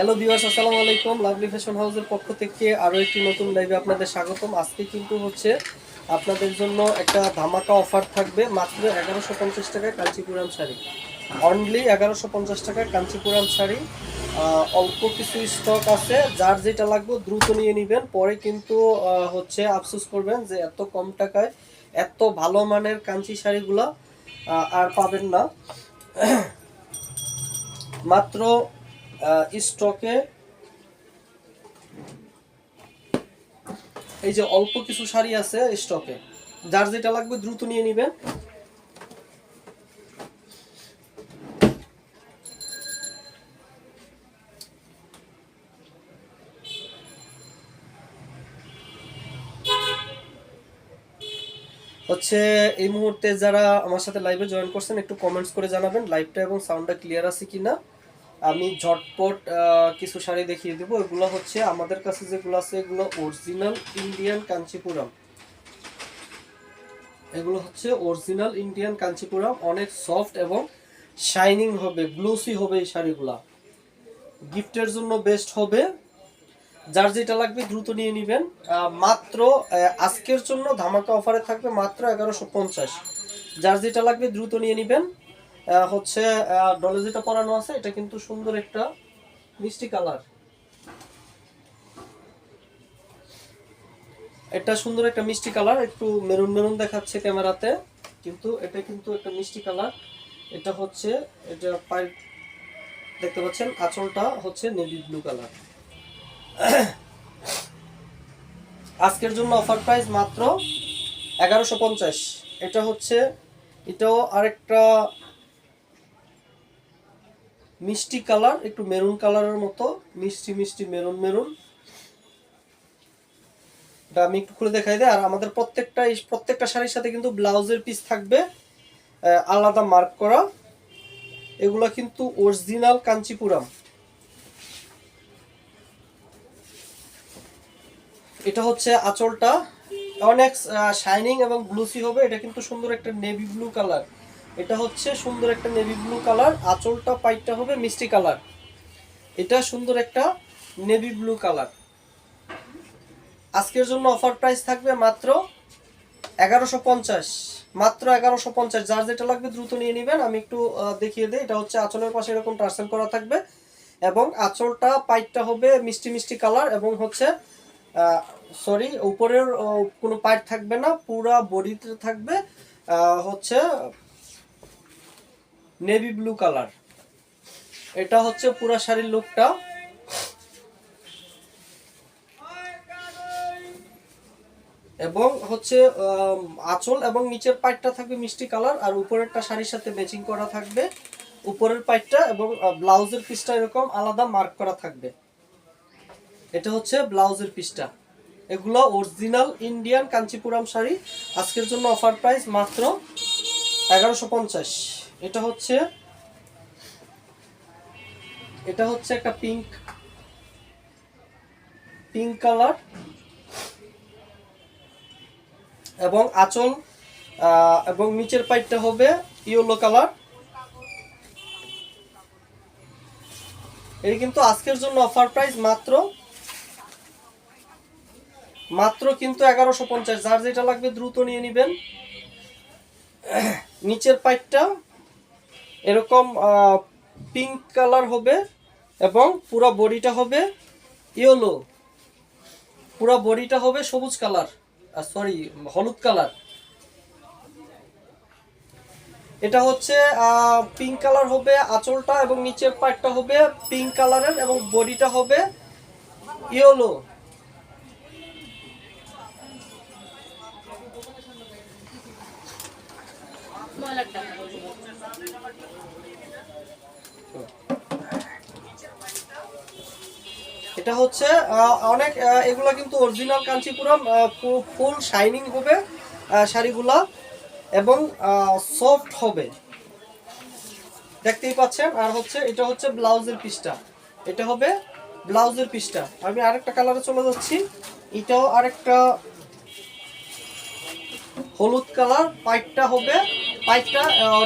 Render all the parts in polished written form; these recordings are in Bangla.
হ্যালো ভিউয়ার্স, আসসালামু আলাইকুম। লাভলি ফ্যাশন হাউসের পক্ষ থেকে আরও একটি নতুন লাইভে আপনাদের স্বাগতম। আজকে কিন্তু হচ্ছে আপনাদের জন্য একটা ধামাকা অফার থাকবে। মাত্র 1150 টাকায় কাঞ্চিপুরাম শাড়ি, অনলি 1150 টাকায় কাঞ্চিপুরাম শাড়ি। অল্প কিছু স্টক আছে, যার যেটা লাগবে দ্রুত নিয়ে নেবেন। পরে কিন্তু হচ্ছে আফসোস করবেন যে এত কম টাকায় এত ভালো মানের কাঞ্চি শাড়িগুলো আর পাবেন না। মাত্র স্টকে এই যে অল্প কিছু শাড়ি আছে স্টকে, যার যেটা লাগবে দ্রুত নিয়ে নেবেন। হচ্ছে এই মুহূর্তে যারা আমার সাথে লাইভে জয়েন করছেন একটু কমেন্টস করে জানাবেন লাইভটা এবং সাউন্ডটা ক্লিয়ার আছে কিনা। আমি ঝটপট কিছু শাড়ি দেখিয়ে দেবো। এগুলো হচ্ছে আমাদের কাছে যেগুলো আছে এগুলো অরিজিনাল ইন্ডিয়ান কাঞ্চিপুরম। এগুলো হচ্ছে অরিজিনাল ইন্ডিয়ান কাঞ্চিপুরম, অনেক সফট এবং শাইনিং হবে, গ্লোসি হবে এই শাড়িগুলা। গিফটের জন্য বেস্ট হবে। যার যেটা লাগবে দ্রুত নিয়ে নেবেন। মাত্র আজকের জন্য ধামাকা অফারে থাকবে মাত্র 1150। যার যেটা লাগবে দ্রুত নিয়ে নেবেন। হচ্ছে ডলে যেটা পরানো আছে এটা কিন্তু সুন্দর একটা মিষ্টি কালার। এটা সুন্দর একটা মিষ্টি কালার, একটু মেরুন মেরুন দেখাচ্ছে ক্যামেরাতে, কিন্তু এটা কিন্তু একটা মিষ্টি কালার। এটা হচ্ছে এটা পাই দেখতে পাচ্ছেন, আঁচলটা হচ্ছে নেভি ব্লু কালার। আজকের জন্য অফার প্রাইস মাত্র 1150। এটা হচ্ছে এটাও আরেকটা মিষ্টি কালার, একটু মেরুন কালারের মতো, মিষ্টি মিষ্টি মেরুন মেরুন। এটা আমি একটু খুলে দেখাই দিই। আর আমাদের প্রত্যেকটা শাড়ির সাথে কিন্তু ব্লাউজের পিস থাকবে আলাদা মার্ক করা। এগুলো কিন্তু অরিজিনাল কাঞ্চিপুরাম। এটা হচ্ছে আঁচলটা, অনেক শাইনিং এবং গ্লুসি হবে। এটা কিন্তু সুন্দর একটা নেভি ব্লু কালার। এটা হচ্ছে সুন্দর একটা নেভি ব্লু কালার। আঁচলটা পাইটটা হবে মিষ্টি কালার। এটা সুন্দর একটা নেভি ব্লু কালার। আজকের জন্য অফার প্রাইস থাকবে মাত্র 1150। মাত্র 1150। যার যেটা লাগবে দ্রুত নিয়ে নেবেন। আমি একটু দেখিয়ে দিই। এটা হচ্ছে আঁচলের পাশে এরকম টার্সেল করা থাকবে এবং আঁচলটা পাইটটা হবে মিষ্টি মিষ্টি কালার এবং হচ্ছে সরি উপরের কোনো পাইট থাকবে না, পুরা বডিতে থাকবে হচ্ছে নেভি ব্লু কালার। এটা হচ্ছে পুরা শাড়ির লুকটা। এবং হচ্ছে আঁচল এবং নিচের পাইটটা থাকবে মিষ্টি কালার আর উপরেরটা শাড়ির সাথে ম্যাচিং করা থাকবে। উপরের পাইটটা এবং ব্লাউজের পিসটা এরকম আলাদা মার্ক করা থাকবে। এটা হচ্ছে ব্লাউজের পিসটা। এগুলো অরিজিনাল ইন্ডিয়ান কাঞ্চিপুরাম শাড়ি। আজকের জন্য অফার প্রাইস মাত্র 1150। এটা হচ্ছে একটা পিঙ্ক কালার এবং আঁচল এবং নিচের পাইটটা হবে ইয়েলো কালার। এই কিন্তু আজকের জন্য অফার প্রাইস মাত্র কিন্তু 1150। যার যেটা লাগবে দ্রুত নিয়ে নেবেন। নিচের পাইটটা এরকম পিঙ্ক কালার হবে এবং পুরো বডিটা হবে ইয়েলো, পুরো বডিটা হবে সবুজ কালার, সরি হলুদ কালার। এটা হচ্ছে পিঙ্ক কালার হবে আঁচলটা এবং নিচের পাটটা হবে পিঙ্ক কালারের এবং বডিটা হবে ইয়েলো। এটা হচ্ছে অনেক এগুলা কিন্তু অরিজিনাল কাঞ্চিপুরম, ফুল শাইনিং হবে শাড়িগুলা এবং সফট হবে, দেখতেই পাচ্ছেন। আর হচ্ছে এটা হচ্ছে ব্লাউজের পিসটা, এটা হবে ব্লাউজের পিসটা। আমি আরেকটা কালারে চলে যাচ্ছি। এটাও আরেকটা হলুদ কালার। পাইটটা হবে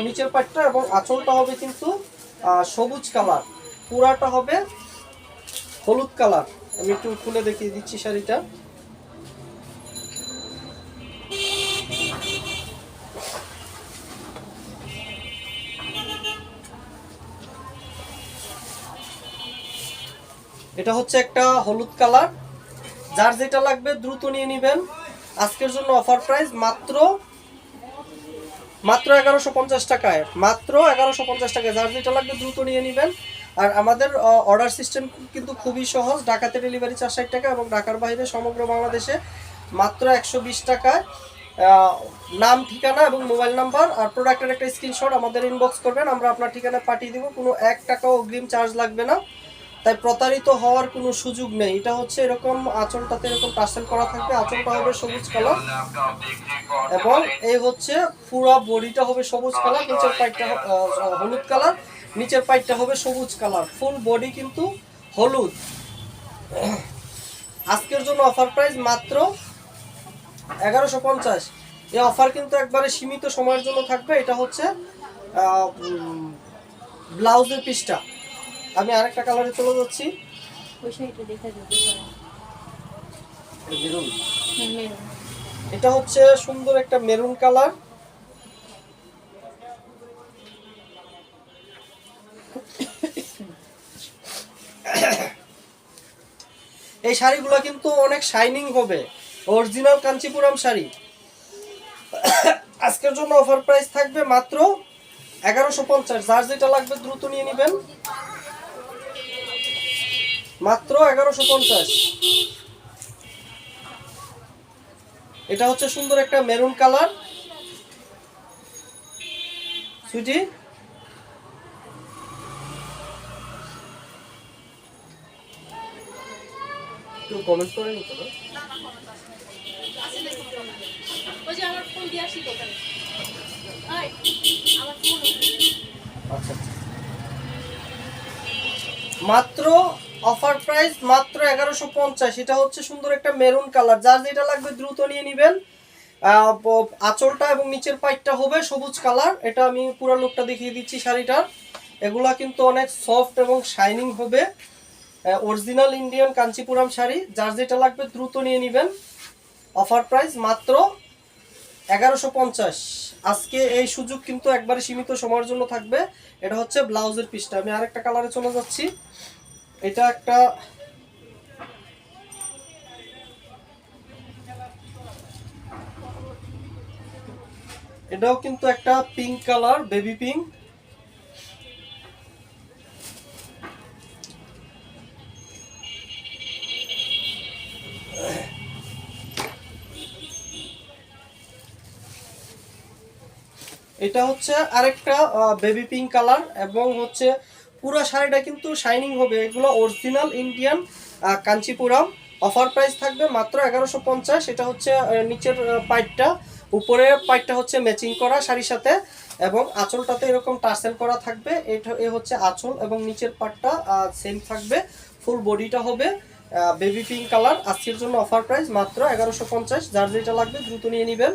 নিচের পাইটটা এবং আঁচলটা হবে কিন্তু সবুজ কালার। পুরাটা হবে হলুদ কালার। আমি একটু খুলে দেখিয়ে দিচ্ছি শাড়িটা। এটা হচ্ছে একটা হলুদ কালার। যার যেটা লাগবে দ্রুত নিয়ে নেবেন। আজকের জন্য অফার প্রাইস মাত্র 1150 টাকায়, মাত্র 1150 টাকায়। যার যেটা লাগবে দ্রুত নিয়ে নেবেন। আর আমাদের অর্ডার সিস্টেম কিন্তু খুবই সহজ। ঢাকাতে ডেলিভারি 460 টাকা এবং ঢাকার বাইরে সমগ্র বাংলাদেশে মাত্র 120 টাকায়। নাম, ঠিকানা এবং মোবাইল নাম্বার আর প্রোডাক্টের একটা স্ক্রিনশট আমাদের ইনবক্স করবেন, আমরা আপনার ঠিকানা পাঠিয়ে দেবো। কোনো 1 টাকাও অগ্রিম চার্জ লাগবে না। তাই প্রতারিত হওয়ার কোনো সুযোগ নেই। এটা হচ্ছে এরকম আঁচলটাতে এরকম টার্সেল করা থাকবে। আঁচলটা হবে সবুজ কালার এবং এই হচ্ছে পুরো বডিটা হবে সবুজ কালার। নিচের পাইটটা হলুদ কালার, নিচের পাইটটা হবে সবুজ কালার। ফুল বডি কিন্তু হলুদ। আজকের জন্য অফার প্রাইস মাত্র 1150। এই অফার কিন্তু একবারে সীমিত সময়ের জন্য থাকবে। এটা হচ্ছে ব্লাউজের পিসটা। আমি আরেকটা কালারে চলে যাচ্ছি। এটা হচ্ছে সুন্দর একটা মেরুন কালার। এই শাড়িগুলো কিন্তু অনেক শাইনিং হবে, অরিজিনাল কাঞ্চিপুরম শাড়ি। আজকের জন্য অফার প্রাইস থাকবে মাত্র 1150। যার যেটা লাগবে দ্রুত নিয়ে নেবেন, মাত্র 1150। এটা হচ্ছে সুন্দর একটা মেরুন কালার। সুইটি, একটু কমেন্ট করে নিতে না। আচ্ছা, মাত্র অফার প্রাইস মাত্র 1150। এটা হচ্ছে সুন্দর একটা মেরুন কালার। যার যেটা লাগবে দ্রুত নিয়ে নেবেন। আঁচলটা এবং নিচের পাইটটা হবে সবুজ কালার। এটা আমি পুরো লুকটা দেখিয়ে দিচ্ছি শাড়িটার। এগুলা কিন্তু অনেক সফট এবং শাইনিং হবে, অরিজিনাল ইন্ডিয়ান কাঞ্চিপুরম শাড়ি। যার যেটা লাগবে দ্রুত নিয়ে নেবেন। অফার প্রাইস মাত্র 1150। আজকে এই সুযোগ কিন্তু একবারে সীমিত সময়ের জন্য থাকবে। এটা হচ্ছে ব্লাউজের পিসটা। আমি আরেকটা কালারে চলে যাচ্ছি। এটা একটা এটাও কিন্তু একটা পিঙ্ক কালার, বেবি পিঙ্ক। এটা হচ্ছে আরেকটা বেবি পিঙ্ক কালার এবং হচ্ছে পুরো শাড়িটা কিন্তু শাইনিং হবে। এগুলো original Indian Kanchipuram. Offer price থাকবে মাত্র 1150। এটা হচ্ছে নিচের পাইটটা, উপরের পাইটটা হচ্ছে ম্যাচিং করা শাড়ির সাথে এবং আঁচলটাতে এরকম টার্সেল করা থাকবে। এটা হচ্ছে আঁচল এবং নিচের পাটটা সেম থাকবে। ফুল বডিটা হবে বেবি পিঙ্ক কালার। আজকের জন্য অফার প্রাইস মাত্র 1150। যার যেটা লাগবে দ্রুত নিয়ে নেবেন,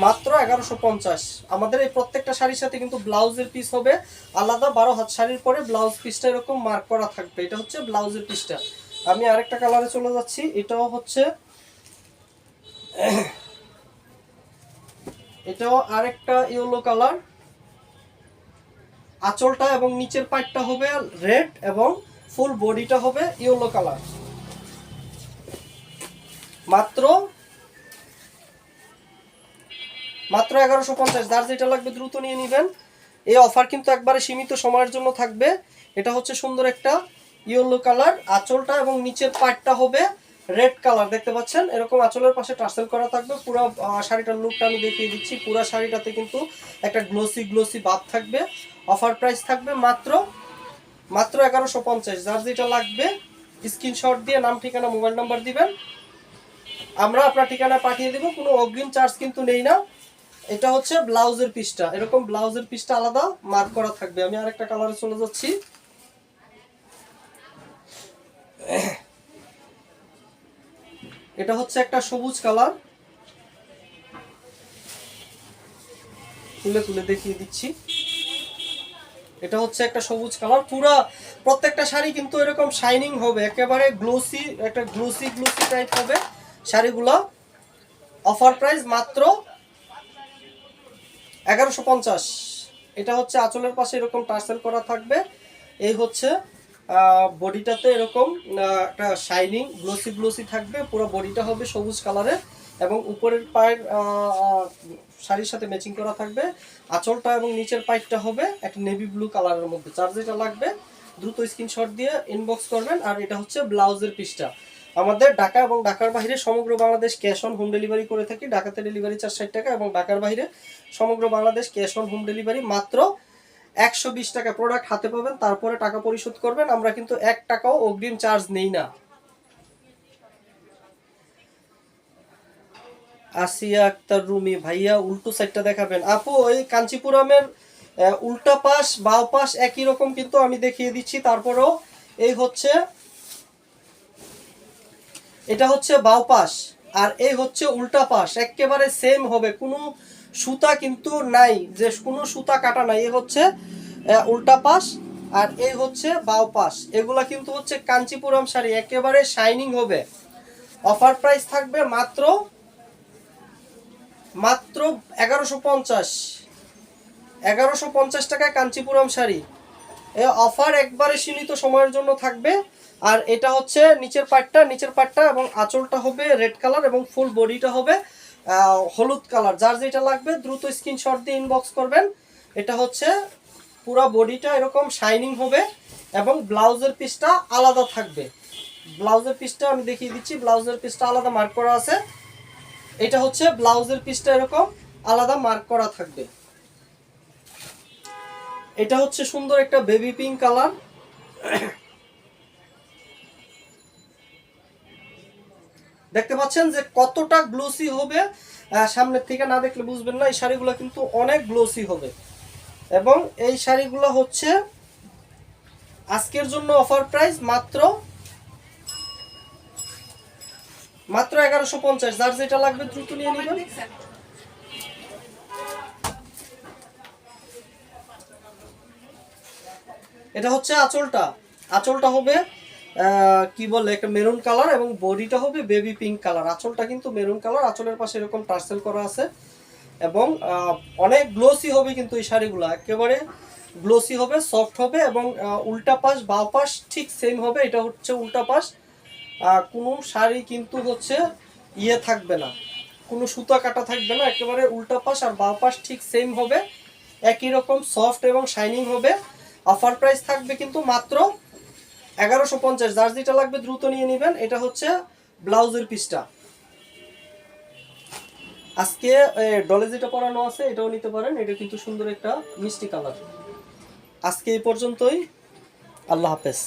মাত্র 1150। আমাদের এই প্রত্যেকটা শাড়ির সাথে কিন্তু ব্লাউজের পিস হবে আলাদা। 12 হাত শাড়ির পরে ব্লাউজ পিসটা এরকম মার্ক করা থাকবে। এটা হচ্ছে ব্লাউজের পিসটা। আমি আরেকটা কালারে চলে যাচ্ছি। এটাও হচ্ছে এটাও আরেকটা ইয়েলো কালার। আঁচলটা এবং নিচের পাটটা হবে রেড এবং ফুল বডিটা হবে ইয়েলো কালার। মাত্র 1150। যার যেটা লাগবে দ্রুত নিয়ে নেবেন। এই অফার কিন্তু একবারে সীমিত সময়ের জন্য থাকবে। এটা হচ্ছে সুন্দর একটা ইয়েলো কালার। আঁচলটা এবং নিচের পাটটা হবে রেড কালার। দেখতে পাচ্ছেন এরকম আঁচলের পাশে টার্সেল করা থাকবে। পুরো শাড়িটার লুকটা আমি দেখিয়ে দিচ্ছি। পুরো শাড়িটাতে কিন্তু একটা গ্লোসি ভাব থাকবে। অফার প্রাইস থাকবে মাত্র 1150। যার যেটা লাগবে স্ক্রিনশট দিয়ে নাম, ঠিকানা, মোবাইল নাম্বার দিবেন, আমরা আপনার ঠিকানা পাঠিয়ে দেব। কোনো অগ্রিম চার্জ কিন্তু নেই না। এটা হচ্ছে ব্লাউজের পিসটা। এরকম ব্লাউজের পিসটা আলাদা মার্ক করা থাকবে। আমি আরেকটা কালারে চলে যাচ্ছি। এটা হচ্ছে একটা সবুজ কালার। তুলে দেখিয়ে দিচ্ছি। এটা হচ্ছে একটা সবুজ কালার। পুরা প্রত্যেকটা শাড়ি কিন্তু এরকম শাইনিং হবে, একেবারে গ্লোসি, একটা গ্লোসি টাইপ হবে শাড়িগুলো। অফার প্রাইস মাত্র 1150। এটা হচ্ছে আঁচলের পাশে এরকম টার্সেল করা থাকবে। এই হচ্ছে বডিটাতে এরকম একটা শাইনিং গ্লোসি থাকবে, পুরো বডিটা হবে সবুজ কালারের এবং উপরের পায়ের শাড়ির সাথে ম্যাচিং করা থাকবে। আঁচলটা এবং নিচের পাইপটা হবে একটা নেভি ব্লু কালারের মধ্যে। যার যেটা লাগবে দ্রুত স্ক্রিনশট দিয়ে ইনবক্স করবেন। আর এটা হচ্ছে ব্লাউজের পিসটা। আমাদের ঢাকা এবং ঢাকার বাইরে সমগ্র Bangladesh cash on home delivery করে থাকি। ঢাকাতে ডেলিভারি চার্জ 60 টাকা এবং ঢাকার বাইরে সমগ্র Bangladesh cash on home delivery মাত্র 120 টাকা। প্রোডাক্ট হাতে পাবেন, তারপরে টাকা পরিশোধ করবেন। আমরা কিন্তু 1 টাকাও অগ্রিম চার্জ নেই না। আসিয়া আক্তার রুমি ভাইয়া উল্টো সাইডটা দেখাবেন। আপু এই কাঞ্চিপুরমের উল্টা পাশ বাও পাশ একই রকম কিন্তু আমি দেখিয়ে দিচ্ছি। তারপরেও এই হচ্ছে, এটা হচ্ছে বাও পাশ আর এই হচ্ছে উল্টা পাশ, একেবারে সেম হবে, কোনো সুতা কিন্তু নাই, যে কোনো সুতা কাটা নাই। এই হচ্ছে উল্টা পাশ আর এই হচ্ছে বাও পাশ। এগুলা কিন্তু হচ্ছে কাঞ্চিপুরম শাড়ি, একেবারে শাইনিং হবে। অফার প্রাইস থাকবে মাত্র 1150 টাকায় কাঞ্চিপুরম শাড়ি। এই অফার একবারে সীমিত সময়ের জন্য থাকবে। আর এটা হচ্ছে নিচের পাটটা এবং আঁচলটা হবে রেড কালার এবং ফুল বডিটা হবে হলুদ কালার। যার যেটা লাগবে দ্রুত স্ক্রিনশট দিয়ে ইনবক্স করবেন। এটা হচ্ছে পুরো বডিটা এরকম শাইনিং হবে এবং ব্লাউজের পিসটা আলাদা থাকবে। ব্লাউজের পিসটা আমি দেখিয়ে দিচ্ছি, ব্লাউজের পিসটা আলাদা মার্ক করা আছে। এটা হচ্ছে ব্লাউজের পিসটা এরকম আলাদা মার্ক করা থাকবে। এটা হচ্ছে সুন্দর একটা বেবি পিঙ্ক কালার। দেখতে পাচ্ছেন যে কতটা গ্লোসি হবে, সামনের থেকে না দেখলে বুঝবেন না। এই শাড়িগুলো কিন্তু অনেক গ্লোসি হবে এবং এই শাড়িগুলো হচ্ছে আজকের জন্য অফার প্রাইস মাত্র 1150। যার যেটা লাগবে দ্রুত নিয়ে নেবেন। এটা হচ্ছে আঁচলটা হবে কি বলে একটা মেরুন কালার এবং বডিটা হবে বেবি পিঙ্ক কালার। আঁচলটা কিন্তু মেরুন কালার, আঁচলের পাশে এরকম টার্সেল করা আছে এবং অনেক গ্লোসি হবে কিন্তু এই শাড়িগুলো, একেবারে গ্লোসি হবে, সফট হবে এবং উল্টা পাশ বাও পাশ ঠিক সেম হবে। এটা হচ্ছে উল্টা পাশ, কোনো শাড়ি কিন্তু হচ্ছে ইয়ে থাকবে না, কোনো সুতা কাটা থাকবে না, একেবারে উল্টা পাশ আর বাও পাশ ঠিক সেম হবে, একই রকম সফট এবং শাইনিং হবে। অফার প্রাইস থাকবে কিন্তু মাত্র 1150। যার যেটা লাগবে দ্রুত নিয়ে নেবেন। এটা হচ্ছে ব্লাউজের পিসটা। আজকে ডলে যেটা পরানো আছে এটাও নিতে পারেন, এটা কিন্তু সুন্দর একটা মিষ্টি কালার। আজকে এই পর্যন্তই, আল্লাহ হাফেজ।